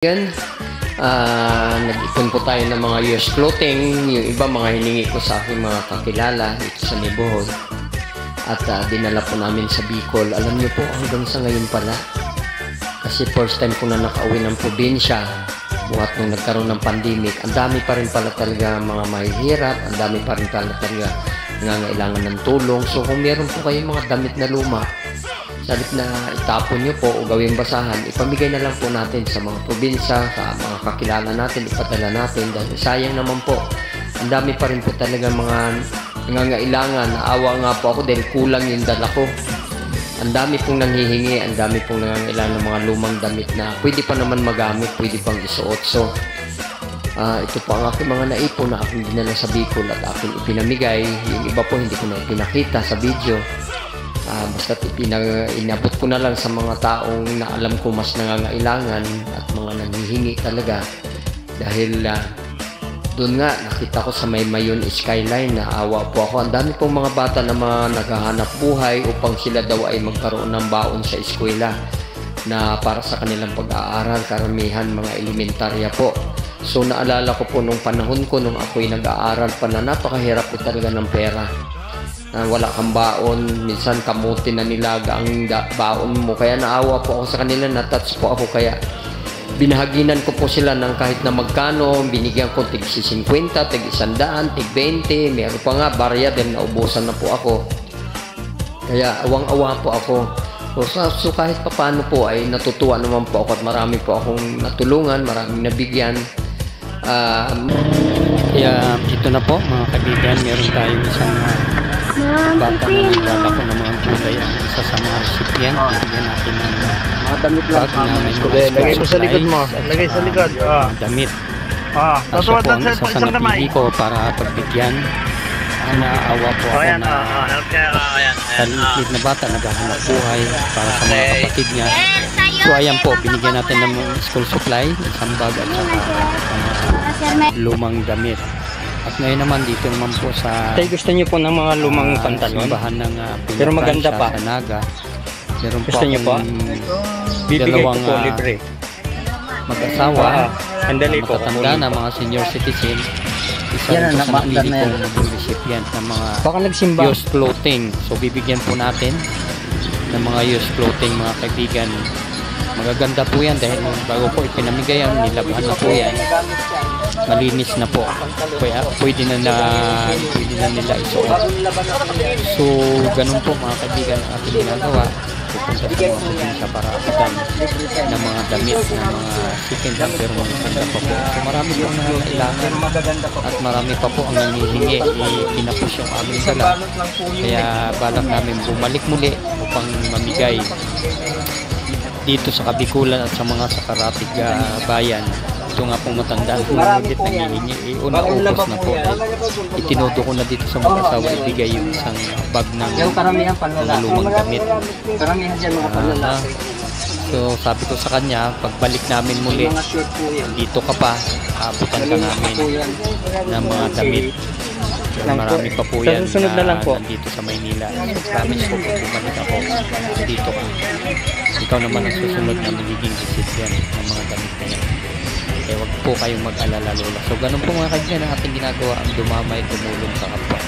Yan, nag-ipon po tayo ng mga used clothing, yung iba mga hiningi ko sa aking mga kakilala dito sa neighborhood at dinala po namin sa Bicol. Alam niyo po, hanggang sa ngayon pala, kasi first time ko na nakauwi ng probinsya buhat nung nagkaroon ng pandemic, ang dami pa rin pala talaga mga mahihirap, ang dami pa rin pala talaga nangangailangan ng tulong. So kung meron po kayong mga damit na luma, sa halip na itapon nyo po o gawing basahan, ipamigay na lang po natin sa mga probinsya, sa mga kakilala natin, ipadala natin dahil sayang naman po, ang dami pa rin po talaga mga nangangailangan. Naawa nga po ako dahil kulang yung dala ko. Ang dami pong nanghihingi, ang dami pong nangangailangan ng mga lumang damit na pwede pa naman magamit, pwede pang isuot. So ito po ang aking mga naipon na aking dinala sa Bicol at aking ipinamigay. Yung iba po hindi ko na ipinakita sa video. Basta inabot ko na lang sa mga taong na alam ko mas nangangailangan at mga nanghihingi talaga dahil doon nga nakita ko sa Mayon Skyline na awa po ako. Ang dami pong mga bata na mga naghahanap buhay upang sila daw ay magkaroon ng baon sa eskwela na para sa kanilang pag-aaral, karamihan mga elementarya po. So naalala ko po nung panahon ko nung ako'y nag-aaral pa na napakahirap po talaga ng pera. Wala kang baon, minsan kamuti na nilaga ang baon mo, kaya naawa po ako sa kanila, na-touch po ako, kaya binahaginan ko po sila ng kahit na magkano, binigyan ko tig 50, tig 100, tig 20, meron pa nga barya dahil naubusan na po ako, kaya awang-awa po ako. So kahit paano po ay natutuwa naman po ako at marami po akong natulungan, maraming nabigyan. Kaya ito na po mga kaibigan, meron tayong isang bata na naglalako ng mga gulay. Ang isa sa mga recipient, bigyan natin ng mga damit lang. bag na may mga Lagay mo sa likod mo. Lagay sa likod. Damit. Tapos Siya po ang isa sa napili ko para pagbigyan. Naawa po ako na talit na bata naghahanap buhay para sa mga kapatid niya. So ayan po, binigyan natin ng school supply, isang bag at saka lumang damit. At ngayon naman dito naman po sa Gusto niyo po ng mga lumang pantalon? Simbahan ng pero maganda pa. sa Naga. Meron Gusto niyo po? Bibigay ko po libre. Mag-asawa, matatanda na mga senior citizen. Isa rin po sa napili kong mag-recipient ng mga used clothing. So bibigyan po natin ng mga used clothing mga kaibigan. Magaganda po yan dahil bago po ipinamigay yan, nilabahan na po yan. Malinis na po. Pwede na nila isuot. So ganun po mga kaibigan ang ating ginagawa. Pupunta sa mga probinsya para apitan ng mga damit na mga second hand pero magaganda pa po. So marami po ang nangangailangan at marami pa po ang nangihingi. Pinapos yung aming dala. Kaya balak namin bumalik muli upang mamigay dito sa Kabikulan at sa mga sakaratig bayan. Ito nga pong matandaan kung ulit nangihingi, una-ubos na po. Itinodo ko na dito sa mag-asawa, ibigay yung isang bag ng lumang damit. So sabi ko sa kanya, pagbalik namin muli, dito ka pa, abutan ka namin ng mga damit. Marami pa po yan na nandito sa Maynila. Promise ko kung bumalik ako, dito ka. Ikaw naman ang susunod na magiging recipient ng mga damit na yan. Kaya wag po kayong mag-alala lola. So ganun po mga kaibigan ang ating ginagawa, ang dumamay, tumulong sa kapwa.